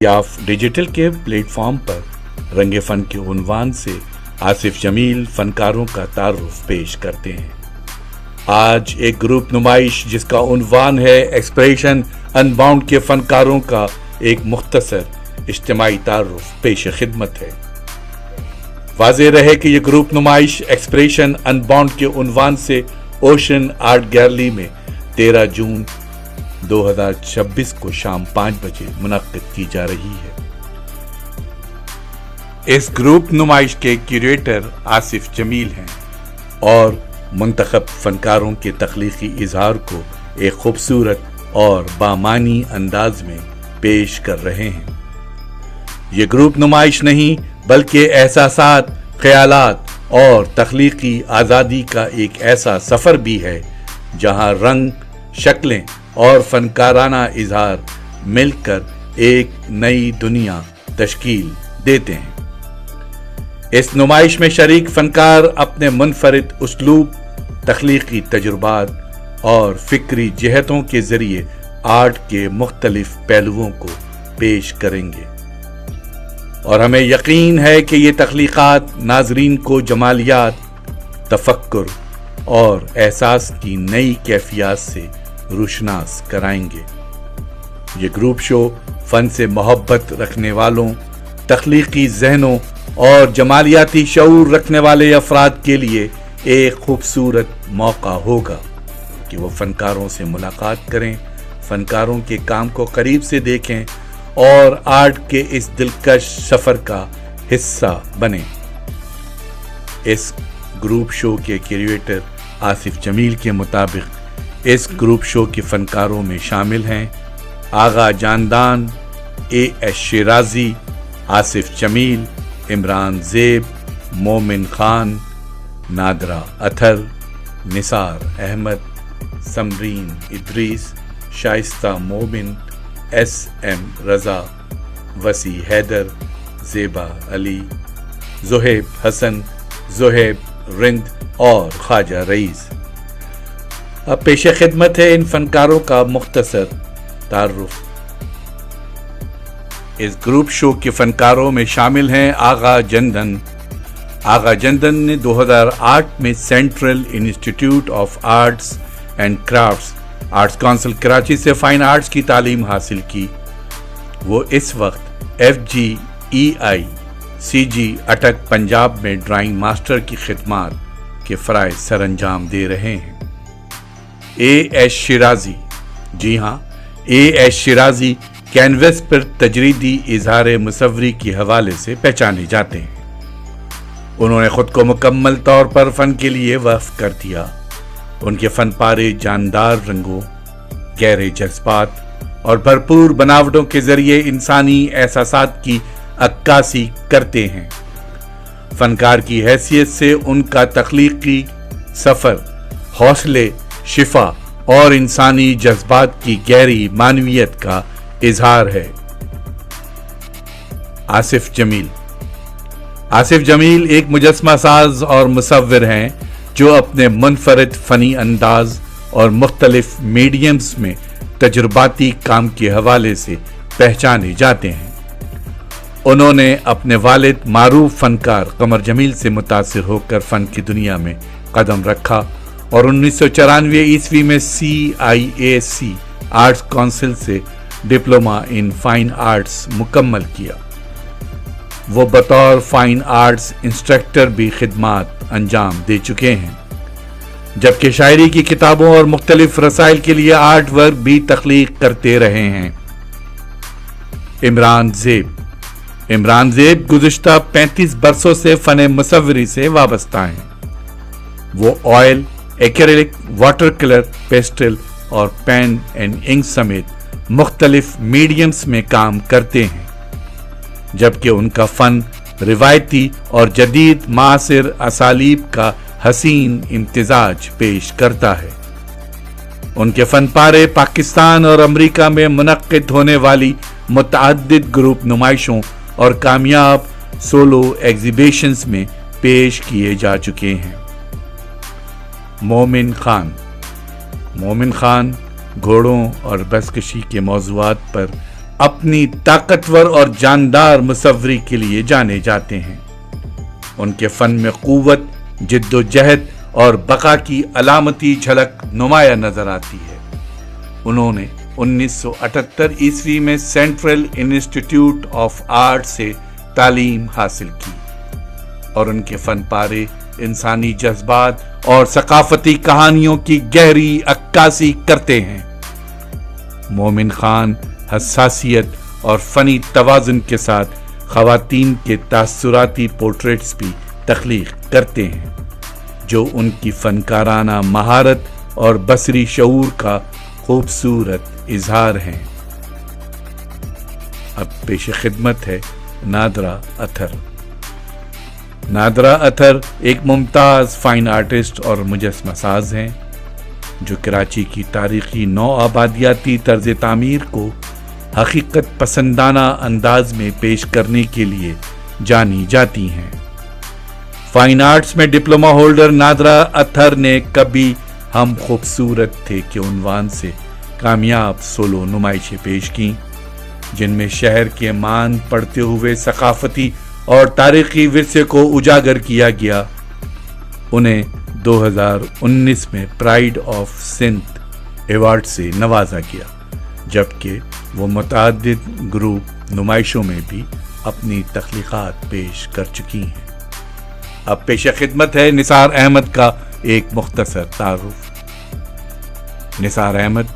याफ digital के platform पर रंगे fun के उन्वान से आसिफ जमील फनकारों का तारुफ पेश करते हैं। आज एक ग्रुप नुमाइश जिसका उन्वान है एक्सप्रेशन अनबाउंड के फनकारों का एक मुख्तसर इज्तिमाई तारुफ पेश खिदमत है। वाज़ेह रहे कि यह ग्रुप नुमाइश एक्सप्रेशन अनबाउंड के उन्वान से ओशन आर्ट गैलरी में 13 जून 2026 को शाम 5 बजे मुनक्किद की जा रही है। इस ग्रुप नुमाइश के क्यूरेटर आसिफ जमील हैं और मुंतखब फनकारों के तख्लीकी इजहार को एक खूबसूरत और बामानी अंदाज में पेश कर रहे हैं। ये ग्रुप नुमाइश नहीं बल्कि एहसासात, ख्यालात और तख्लीकी आज़ादी का एक ऐसा सफ़र भी है जहां रंग, शक्लें और फनकाराना इजहार मिलकर एक नई दुनिया तश्कील देते हैं। इस नुमाइश में शरीक फनकार अपने मुनफरिद उसलूब, तख्लीकी तजुर्बात और फिक्री जहतों के ज़रिए आर्ट के मुख्तलिफ पहलुओं को पेश करेंगे और हमें यकीन है कि ये तख्लीक़ात नाज़रीन को जमालियात, तफक्कुर और एहसास की नई कैफियत से रोशनास कराएंगे। ये ग्रुप शो फ़न से मोहब्बत रखने वालों, तख्लीकी जहनों और जमालियाती शऊर रखने वाले अफराद के लिए एक खूबसूरत मौका होगा कि वो फनकारों से मुलाकात करें, फनकारों के काम को करीब से देखें और आर्ट के इस दिलकश सफ़र का हिस्सा बने। इस ग्रुप शो के क्रिएटर आसिफ जमील के मुताबिक इस ग्रुप शो के फनकारों में शामिल हैं आगा जानदान, एएस शिराजी, आसिफ जमील, इमरान ज़ेब, मोमिन खान, नादरा अथर, निसार अहमद, समरीन इद्रीस, शाइस्ता मोमिन, एसएम रज़ा, वसी हैदर, ज़ेबा अली, ज़ुहैब हसन, ज़ुहैब रिंद और ख्वाजा रईस। अब पेश खिदमत है इन फनकारों का मुख्तसर तारुफ। इस ग्रुप शो के फनकारों में शामिल हैं आगा जंदन। आगा जंदन ने 2008 में central institute of arts and crafts, arts council Karachi से फाइन आर्ट्स की तालीम हासिल की। वो इस वक्त FGEI CG अटक पंजाब में ड्राइंग मास्टर की खिदमात के फ़राइज़ सरअंजाम दे रहे हैं। AS शिराजी, जी हाँ, AS शिराजी कैनवस पर तजरीदी इजहार मुसव्वरी के हवाले से पहचाने जाते हैं। उन्होंने खुद को मुकम्मल तौर पर फ़न के लिए वक्फ कर दिया। उनके फ़न पारे जानदार रंगों, गहरे जज्बात और भरपूर बनावटों के ज़रिए इंसानी एहसासात की अक्कासी करते हैं। फ़नकार की हैसियत से उनका तख्लीकी सफ़र हौसले, शिफा और इंसानी जज्बात की गहरी मानवियत का इजहार है। आसिफ जमील। आसिफ जमील एक मुजस्मा साज और मुसव्विर हैं जो अपने मुनफरिद फ़नी अंदाज और मुख्तलिफ मीडियम्स में तजुर्बाती काम के हवाले से पहचाने जाते हैं। उन्होंने अपने वालिद मारूफ फ़नकार कमर जमील से मुतासिर होकर फ़न की दुनिया में कदम रखा और 1994 ईस्वी में CIAC आर्ट्स काउंसिल से डिप्लोमा इन फाइन आर्ट्स मुकम्मल किया। वो बतौर फाइन आर्ट्स इंस्ट्रक्टर भी खिदमात अंजाम दे चुके हैं, जबकि शायरी की किताबों और मुख्तलिफ रसाइल के लिए आर्ट वर्क भी तख्लीक करते रहे हैं। इमरान ज़ेब। इमरान ज़ेब गुज़िश्ता 35 बरसों से फ़न मुसव्वरी से वाबस्ता हैं। वो oil, acrylic, water colour, pastel और पेन एंड इंक समेत मुख्तलिफ मीडियम्स में काम करते हैं, जबकि उनका फ़न रिवायती और जदीद मासिर असालीब का हसीन इम्तिजाज पेश करता है। उनके फ़न पारे पाकिस्तान और अमरीका में मुनक्किद होने वाली मुतअद्दिद ग्रुप नुमाइशों और कामयाब सोलो एग्जीबिशंस में पेश किए जा चुके हैं। मोमिन खान। मोमिन खान घोड़ों और बसकशी के मौज़ूआत पर अपनी ताकतवर और जानदार मुसव्वरी के लिए जाने जाते हैं। उनके फन में कुव्वत, जिद्दोजहद और बका की अलामती झलक नुमाया नजर आती है। उन्होंने 1978 ईस्वी में सेंट्रल इंस्टीट्यूट ऑफ आर्ट से तालीम हासिल की और उनके फन पारे इंसानी जज्बात और सकाफती कहानियों की गहरी अक्कासी करते हैं। मोमिन खान हसासियत और फनी तवाज़ुन के साथ ख़वातीन के तासुराती पोर्ट्रेट्स भी तख्लीक करते हैं, जो उनकी फ़नकाराना महारत और बसरी शऊर का खूबसूरत इजहार हैं। अब पेश खिदमत है नादरा अथर। नादरा अथर एक मुमताज़ फाइन आर्टिस्ट और मुजस्समा साज हैं, जो कराची की तारीखी नौ आबादियाती तर्ज तामीर को हकीकत पसंदाना अंदाज में पेश करने के लिए जानी जाती हैं। फाइन आर्ट्स में डिप्लोमा होल्डर नादरा अथर ने कभी हम खूबसूरत थे के उन्वान से कामयाब सोलो नुमाइशें पेश की, जिनमें शहर के मान पढ़ते हुए सकाफती और तारीखी विरसे को उजागर किया गया। उन्हें 2019 में प्राइड ऑफ सिंध अवार्ड से नवाजा गया, जबकि वो मुतअद्दिद ग्रुप नुमाइशों में भी अपनी तख्लीकात पेश कर चुकी हैं। अब पेश खिदमत है निसार अहमद का एक मुख्तसर तारुफ। निसार अहमद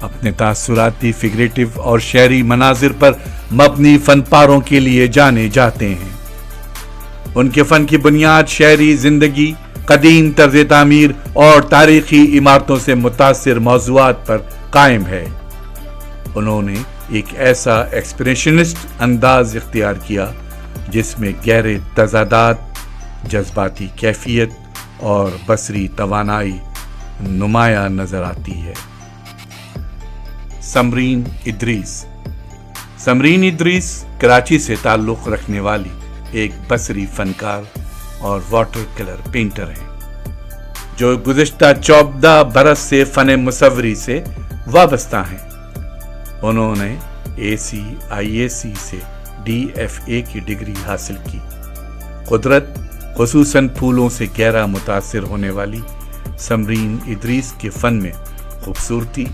अपने तासुराती, फिगरेटिव और शेरी मनाजिर पर मबनी फनपारों के लिए जाने जाते हैं। उनके फन की बुनियाद शहरी जिंदगी, कदीम तर्ज तामीर और तारीखी इमारतों से मुतासिर मौज़ूआत पर कायम है। उन्होंने एक ऐसा एक्सप्रेशनिस्ट अंदाज इख्तियार किया जिसमें गहरे तजादात, जज्बाती कैफियत और बसरी तवानाई नुमाया नजर आती है। समरीन इद्रीस। समरीन इद्रीस कराची से ताल्लुक़ रखने वाली एक बसरी फनकार और वाटर कलर पेंटर हैं, जो गुज़िश्ता 14 बरस से फ़न मुसव्वरी से वाबस्ता हैं। उन्होंने ACIAC से DFA की डिग्री हासिल की। कुदरत, खुसूसन फूलों से गहरा मुतासिर होने वाली समरीन इद्रीस के फ़न में खूबसूरती,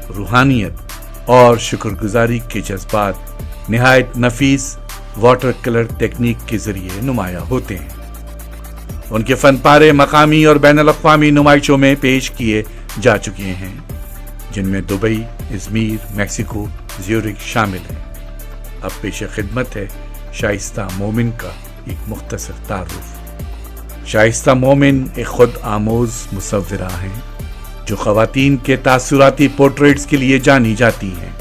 रूहानियत और शुक्रगुजारी के जज्बात निहायत नफीस वाटर कलर टेक्निक के ज़रिए नुमाया होते हैं। उनके फ़न पारे मकामी और बैनुल अक़वामी नुमाइशों में पेश किए जा चुके हैं, जिनमें दुबई, इज़मीर, मैक्सिको, ज़्यूरिख शामिल हैं। अब पेश खिदमत है शाइस्ता मोमिन का एक मुख्तसर तारुफ। शाइस्ता मोमिन एक खुद आमोज मुसव्विरा हैं, जो ख़वातीन के तासुराती पोर्ट्रेट्स के लिए जानी जाती हैं।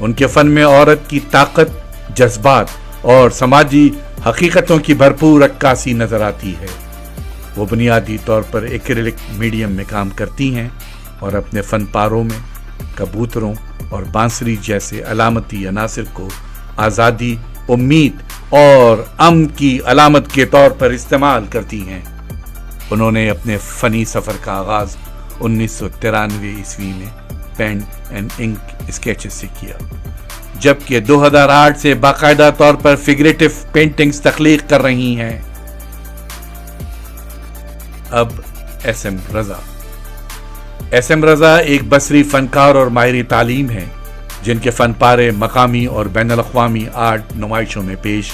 उनके फ़न में औरत की ताकत, जज्बात और समाजी हकीकतों की भरपूर अक्कासी नजर आती है। वो बुनियादी तौर पर एक्रिलिक मीडियम में काम करती हैं और अपने फन पारों में कबूतरों और बांसुरी जैसे अलामती अनासिर को आज़ादी, उम्मीद और अमन की अलामत के तौर पर इस्तेमाल करती हैं। उन्होंने अपने फ़नी सफ़र का आगाज़ 1993 ईस्वी में पेन एंड इंक स्केचेस से किया, जबकि 2008 से बाकायदा तौर पर फिगरेटिव पेंटिंग्स तख्लीक कर रही हैं। अब SM रज़ा। SM रज़ा एक बसरी फनकार और माहिर तालीम हैं, जिनके फन पारे मकामी और बैनुल अक़वामी आर्ट नुमाइशों में पेश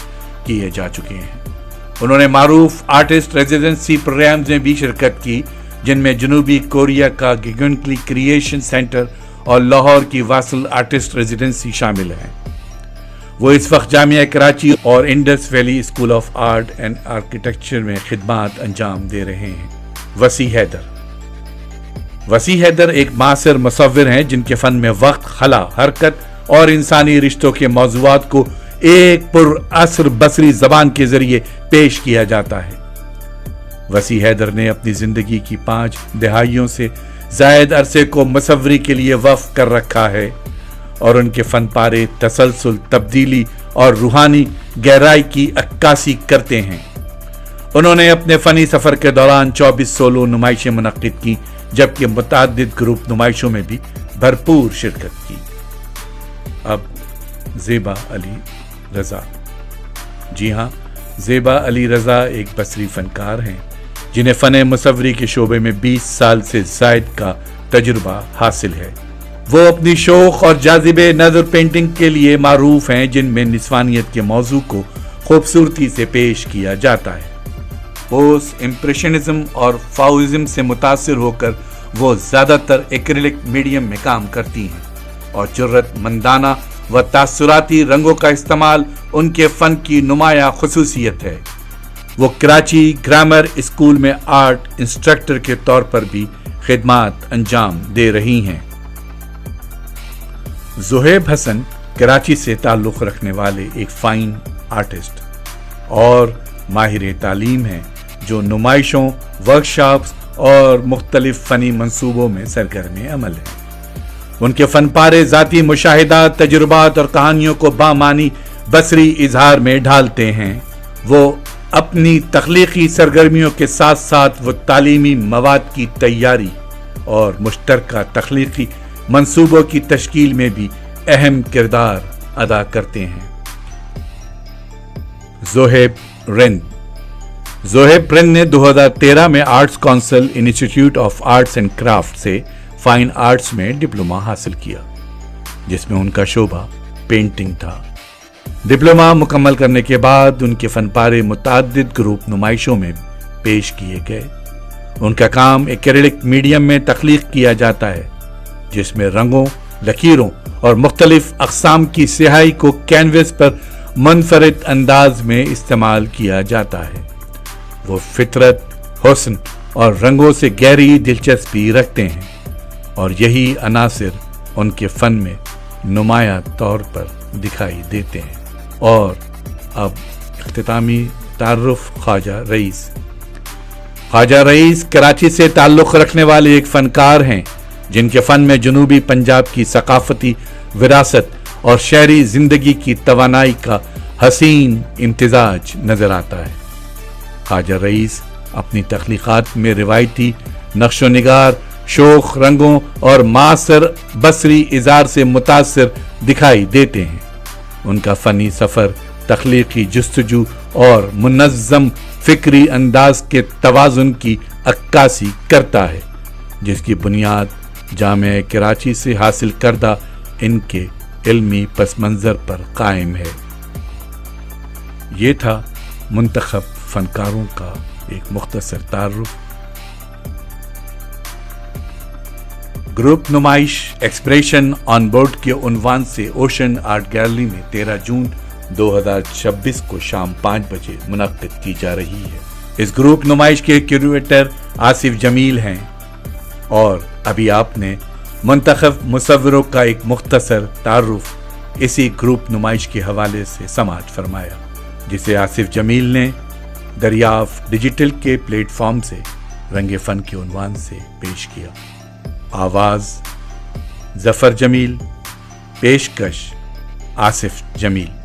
किए जा चुके हैं। उन्होंने मारूफ आर्टिस्ट रेजिडेंसी प्रोग्राम्स में भी शिरकत की, जिनमें जनूबी कोरिया का गिगनक्ली क्रिएशन सेंटर और लाहौर की वासल आर्टिस्ट रेजिडेंसी शामिल है। वो इस वक्त जामिया कराची और Indus valley school of art and architecture में खिदमात अंजाम दे रहे हैं। वसी हैदर। वसी हैदर एक मासिर मुसव्विर हैं, जिनके फन में वक्त, खला, हरकत और इंसानी रिश्तों के मौज़ूआत को एक पुरअसर बसरी जबान के जरिए पेश किया जाता है। वसी हैदर ने अपनी जिंदगी की 5 दहाइयों से जायद अरसे को मुसव्वरी के लिए वक्फ कर रखा है और उनके फन पारे तसलसल, तब्दीली और रूहानी गहराई की अक्कासी करते हैं। उन्होंने अपने फनी सफर के दौरान 24 सोलो नुमाइशें मुनक्किद की, जबकि मुतअद्दिद ग्रुप नुमाइशों में भी भरपूर शिरकत की। अब زیبا علی رضا۔ جی ہاں، زیبا علی رضا ایک بصری فنکار ہیں جنہیں فن مصوری کے شعبے میں 20 سال سے زائد کا تجربہ حاصل ہے۔ وہ اپنی شوق اور جاذب نظر پینٹنگ کے لیے معروف ہیں، جن میں نسوانیت کے موضوع کو خوبصورتی سے پیش کیا جاتا ہے۔ پوسٹ امپریشنزم اور فاؤزم سے متاثر ہو کر وہ زیادہ تر ایکریلک میڈیم میں کام کرتی ہیں، اور جرأت مندانہ و تاثراتی رنگوں کا استعمال ان کے فن کی نمایاں خصوصیت ہے۔ وہ کراچی گرامر اسکول میں آرٹ انسٹرکٹر کے طور پر بھی خدمات انجام دے رہی ہیں۔ زہیب حسن کراچی سے تعلق رکھنے والے ایک فائن آرٹسٹ اور ماہر تعلیم ہیں جو نمائشوں، ورکشاپس اور مختلف فنی منصوبوں میں سرگرم عمل ہیں۔ ان کے فن پارے ذاتی مشاہدات، تجربات اور کہانیوں کو بامعنی بصری اظہار میں ڈھالتے ہیں۔ وہ اپنی تخلیقی سرگرمیوں کے ساتھ ساتھ وہ تعلیمی مواد کی تیاری اور مشترکہ تخلیقی منصوبوں کی تشکیل میں بھی اہم کردار ادا کرتے ہیں۔ زہیب رند نے 2013 میں arts council institute of arts and craft سے فائن آرٹس میں ڈپلومہ حاصل کیا، جس میں ان کا شعبہ پینٹنگ تھا۔ ڈپلومہ مکمل کرنے کے بعد ان کے فن پارے متعدد گروپ نمائشوں میں پیش کیے گئے۔ ان کا کام ایکریلک میڈیم میں تخلیق کیا جاتا ہے، جس میں رنگوں، لکیروں اور مختلف اقسام کی سیاہی کو کینوس پر منفرد انداز میں استعمال کیا جاتا ہے۔ وہ فطرت، حسن اور رنگوں سے گہری دلچسپی رکھتے ہیں، اور یہی عناصر ان کے فن میں نمایاں طور پر دکھائی دیتے ہیں۔ اور اب اختتامی تعارف خواجہ رئیس کراچی سے تعلق رکھنے والے ایک فنکار ہیں جن کے فن میں جنوبی پنجاب کی ثقافتی وراثت اور شہری زندگی کی توانائی کا حسین امتزاج نظر آتا ہے۔ خواجہ رئیس اپنی تخلیقات میں روایتی نقش و نگار، شوخ رنگوں اور معاصر بصری اظہار سے متاثر دکھائی دیتے ہیں۔ ان کا فنی سفر تخلیقی جستجو اور منظم فکری انداز کے توازن کی عکاسی کرتا ہے، جس کی بنیاد جامعہ کراچی سے حاصل کردہ ان کے علمی پس منظر پر قائم ہے۔ یہ تھا منتخب فنکاروں کا ایک مختصر تعارف۔ گروپ نمائش ایکسپریشن آن بورڈ کے عنوان سے اوشن آرٹ گیلری میں 13 جون 2026 کو شام 5 بجے منعقد کی جا رہی ہے۔ اس گروپ نمائش کے کیوریٹر آصف جمیل ہیں، اور ابھی آپ نے منتخب مصوروں کا ایک مختصر تعارف اسی گروپ نمائش کے حوالے سے سماعت فرمایا، جسے آصف جمیل نے دریافت ڈیجیٹل کے پلیٹ فارم سے رنگ فن کے عنوان سے پیش کیا۔ آواز ظفر جمیل، پیشکش آصف جمیل۔